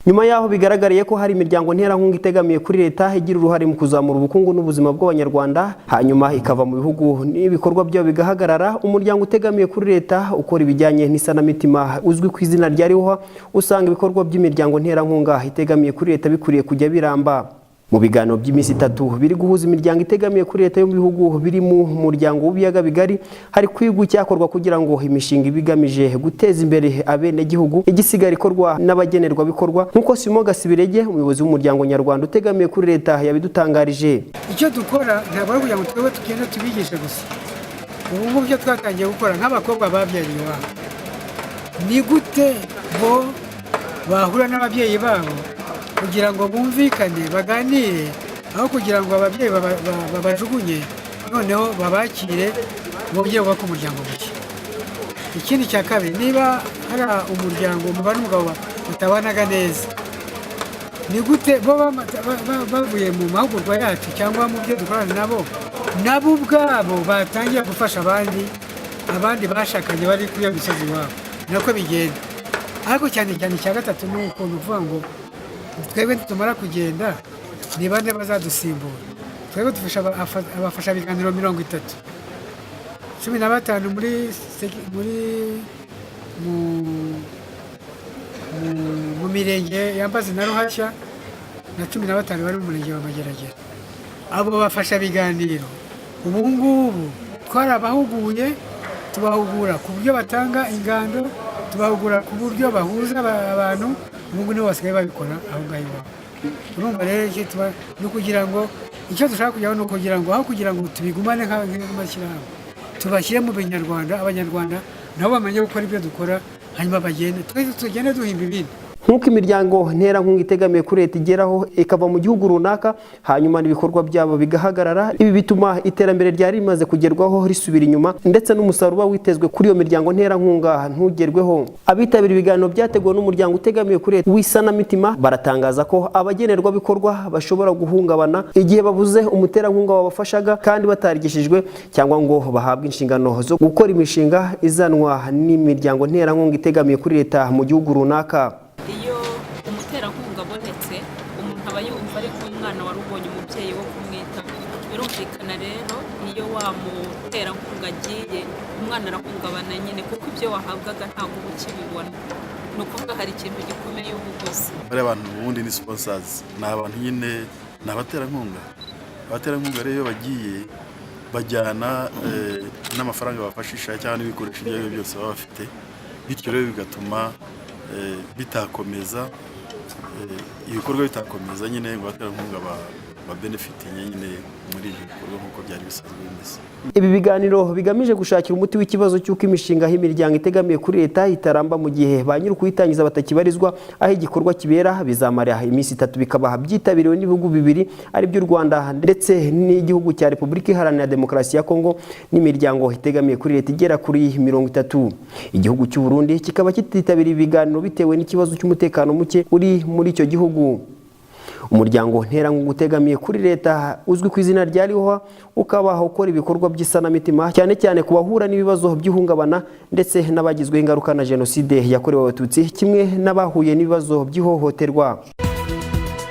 nyuma yaho bigaragariye ko hari imiryango nterankunga itegamiye kuri leta igira uruhare mu kuzamura ubukungu n'ubuzima bw'abanyarwanda hanyuma ikava mu bihugu n'ibikorwa byabo bigahagarara, umuryango utegamiye kuri leta ukora ibijyanye n'isanamitima uzwi ku izina rya RIHOA usanga ibikorwa by'imiryango nterankunga itegamiye kuri leta bikuriye kujya biramba. Mu biganiro by'iminsi 3 biri guhuza imiryango itegamiye kuri leta yo mu bihugu biri mu muryango w'ibiyaga bigari, hari kwigwa icyakorwa kugira ngo imishinga ibigamije guteza imbere abene gihugu igisigara ikorwa n'abagenerwa bikorwa, nkuko Simon Gasibirege umuyobozi w'umuryango nyarwanda utegamiye kuri leta yabidutangarije. Icyo dukora ntabwo ari kugira ngo twebwe tugende tubigishe gusa. Ubu byo twatangiye gukora nk'abakobwa babyariye iwabo, ni gute bo bahura n'ababyeyi babo kugira ngo bumvikane baganire, aho kugira ngo ababyeyi babajugunye noneho babakire mu buryo bwo kumuryango muke. Ikindi cya kabiri, niba hari umuryango umugabo n'umugabo utabanaga neza, ni gute bo bavuye mu mahugurwa yacu cyangwa mu byo dukorana nabo ubwabo batangira gufasha abandi bashakanye bari kuri iyo misozi iwabo, nako bigenda. Ariko cyane cya gatatu ni ukuntu uvuga ngo twebwe tumara kugenda ni bande bazadusimbura. Twebwe dufasha abafasha ibiganiro 30, 15 mu mirenge yambazi na Ruhashya na 15 bari mu murenge wa Mageragere. Abo bafasha ibiganiro ubu ngubu twarabahuguye, tubahugura ku buryo batanga ingando, tubahugura ku buryo bahuza abantu, ubu nibo basigaye babikora aho ngaho. Urumva rero no kugira ngo icyo dushaka kujyaho no kugira ngo aho kugira ngo tubigumane nk'amashyirahamwe, tubashyire mu Banyarwanda, Abanyarwanda nabo bamenye gukora ibyo dukora, hanyuma tugende duhimba ibindi. Nk'uko imiryango nterankunga itegamiye kuri leta igeraho ikava mu gihugu runaka hanyuma n'ibikorwa byabo bigahagarara, ibi bituma iterambere ryari rimaze kugerwaho risubira inyuma ndetse n'umusaruro witezwe kuri iyo miryango nterankunga ntugerweho. Abitabira ibiganiro byateguwe n'umuryango utegamiye kuri leta w'isanamitima baratangaza ko abagenerwa bikorwa bashobora guhungabana igihe babuze umuterankunga wabafashaga kandi batarigishijwe cyangwa ngo bahabwe inshingano zo gukora imishinga izanwa n'imiryango nterankunga itegamiye kuri leta mu gihugu runaka. Iyo umuterankunga abonetse, umuntu aba yumva ari umwana wari ubonye umubyeyi wo kumwita. Birumvikana rero iyo wa muterankunga agiye, umwana arahungabana nyine kuko ibyo wahabwaga ntabwo uba ukibibona. Ni ukuvuga hari ikintu gikomeye ubuguzi. Bari abantu ubundi ni sponsors, ni abantu nyine ni abaterankunga. Abaterankunga rero iyo bagiye bajyana n'amafaranga bafashisha cyangwa n'ibikoresho ibyo byose baba bafite, bityo rero bigatuma bitakomeza ibikorwa bitakomeza nyine ngo abaterankunga ba benefitinye nyine muri ibi bikorwa nk'uko byari bisanzwe bimeze. Ibi biganiro bigamije gushakira umuti w'ikibazo cy'uko imishinga y'imiryango itegamiye kuri leta itaramba mu gihe ba nyiri kuyitangiza batakibarizwa aho igikorwa kibera, bizamara iminsi 3 bikabaha byitabiriwe n'ibihugu bibiri ari by'u Rwanda ndetse n'igihugu cya Repubulika Iharanira Demokarasi ya Kongo n'imiryango itegamiye kuri leta igera kuri 30. Igihugu cy'u Burundi kikaba kititabira ibiganiro bitewe n'ikibazo cy'umutekano muke uri muri icyo gihugu. Umuryango nterankunga utegamiye kuri leta uzwi ku izina rya RIHOA ukabaho ukora ibikorwa by'isanamitima cyane cyane ku bahura n'ibibazo by'ihungabana ndetse n'abagizweho ingaruka na Jenoside yakorewe Abatutsi kimwe n'abahuye n'ibibazo by'ihohoterwa.